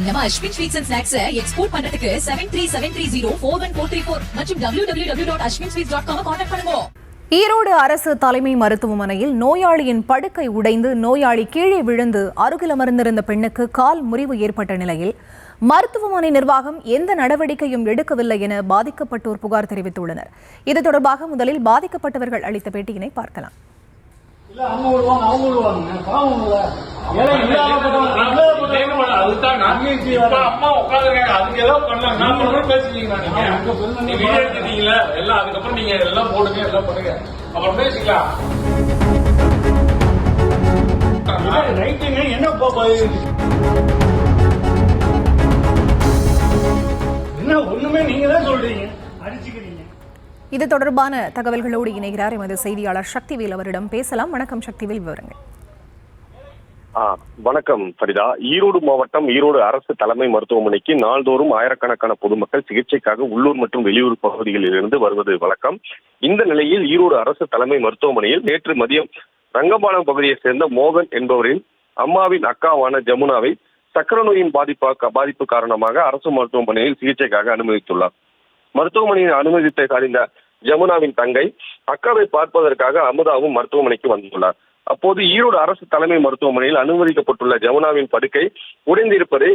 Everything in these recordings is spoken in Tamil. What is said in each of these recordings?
நம்ம Ashwin sweets and snacks export பண்றதுக்கு 7373041434 மற்றும் www.ashwinsweets.com கான்டாக்ட் பண்ணுங்க. ஈரோடு அரசு தலைமை மருத்துவமனையில் நோயாளியின் படுக்கை உடைந்து நோயாளி கீழே விழுந்து அருகில் அமர்ந்திருந்த பெண்ணுக்கு கால் முறிவு ஏற்பட்ட நிலையில் மருத்துவமனை நிர்வாகம் எந்த நடவடிக்கையும் எடுக்கவில்லை என பாதிக்கப்பட்டோர் புகார் தெரிவித்துள்ளனர். இது தொடர்பாக முதலில் பாதிக்கப்பட்டவர்கள் அளித்த பேட்டியினை பார்க்கலாம். ஒண்ணுமே நீங்க தான் சொல்றீங்க, அடிச்சுக்கிறீங்க. இது தொடர்பான தகவல்களோடு இணைகிறார் எமது செய்தியாளர் சக்திவேல். அவரிடம் பேசலாம். வணக்கம் சக்திவேல், விவரங்கள். வணக்கம் ஃபரிதா. ஈரோடு மாவட்டம் ஈரோடு அரசு தலைமை மருத்துவமனைக்கு நாள்தோறும் ஆயிரக்கணக்கான பொதுமக்கள் சிகிச்சைக்காக உள்ளூர் மற்றும் வெளியூர் பகுதிகளில் இருந்து வருவது வழக்கம். இந்த நிலையில் ஈரோடு அரசு தலைமை மருத்துவமனையில் நேற்று மதியம் ரங்கபாலம் பகுதியைச் சேர்ந்த மோகன் என்பவரின் அம்மாவின் அக்காவான ஜமுனாவை சக்கர நோயின் பாதிப்பு காரணமாக அரசு மருத்துவமனையில் சிகிச்சைக்காக அனுமதித்துள்ளார். மருத்துவமனையில் அனுமதித்தை அறிந்த ஜமுனாவின் தங்கை அக்காவை பார்ப்பதற்காக அமுதாவும் மருத்துவமனைக்கு வந்துள்ளார். அப்போது ஈரோடு அரசு தலைமை மருத்துவமனையில் அனுமதிக்கப்பட்டுள்ள ஜமுனாவின் படுக்கை உடைந்திருப்பதை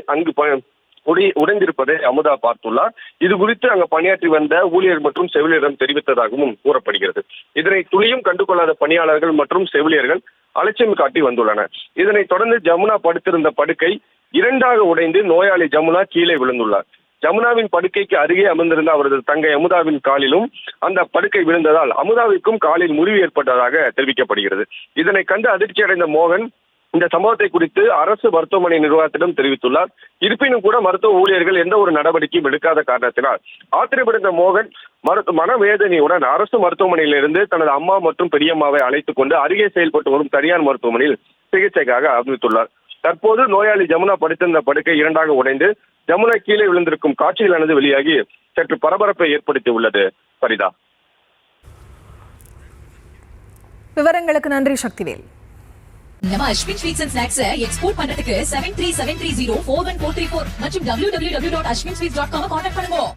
அமுதா பார்த்துள்ளார். இது குறித்து அங்கு பணியாற்றி வந்த ஊழியர் மற்றும் செவிலியரிடம் தெரிவித்ததாகவும் கூறப்படுகிறது. இதனை துளியும் கண்டுகொள்ளாத பணியாளர்கள் மற்றும் செவிலியர்கள் அலட்சியம் காட்டி வந்துள்ளனர். இதனைத் தொடர்ந்து ஜமுனா படுத்திருந்த படுக்கை இரண்டாக உடைந்து நோயாளி ஜமுனா கீழே விழுந்துள்ளார். ஜமுனாவின் படுக்கைக்கு அருகே அமர்ந்திருந்த அவரது தங்கை அமுதாவின் காலிலும் அந்த படுக்கை விழுந்ததால் அமுதாவிற்கும் காலில் முறிவு ஏற்பட்டதாக தெரிவிக்கப்படுகிறது. இதனை கண்டு அதிர்ச்சி அடைந்த மோகன் இந்த சம்பவத்தை குறித்து அரசு மருத்துவமனை நிர்வாகத்திடம் தெரிவித்துள்ளார். இருப்பினும் கூட மருத்துவ ஊழியர்கள் எந்த ஒரு நடவடிக்கையும் எடுக்காத காரணத்தினால் ஆத்திரமடைந்த மோகன் மனவேதனையுடன் அரசு மருத்துவமனையிலிருந்து தனது அம்மா மற்றும் பெரியம்மாவை அழைத்துக் கொண்டு அருகே செயல்பட்டு வரும் தனியார் மருத்துவமனையில் சிகிச்சைக்காக அனுமதித்துள்ளார். தற்போது நோயாளி ஜமுனா படுத்திருந்த படுக்கை இரண்டாக உடைந்து ஜமுனா கீழே விழுந்திருக்கும் காட்சிகளானது வெளியாகி சற்று பரபரப்பை ஏற்படுத்தி உள்ளது. ஃபரிதா, விவரங்களுக்கு நன்றி சக்திவேல். நம்ம Ashwin sweets and snacks export பண்றதுக்கு 7373041434 மற்றும் www.ashwinsweets.com கான்டாக்ட் பண்ணுங்க.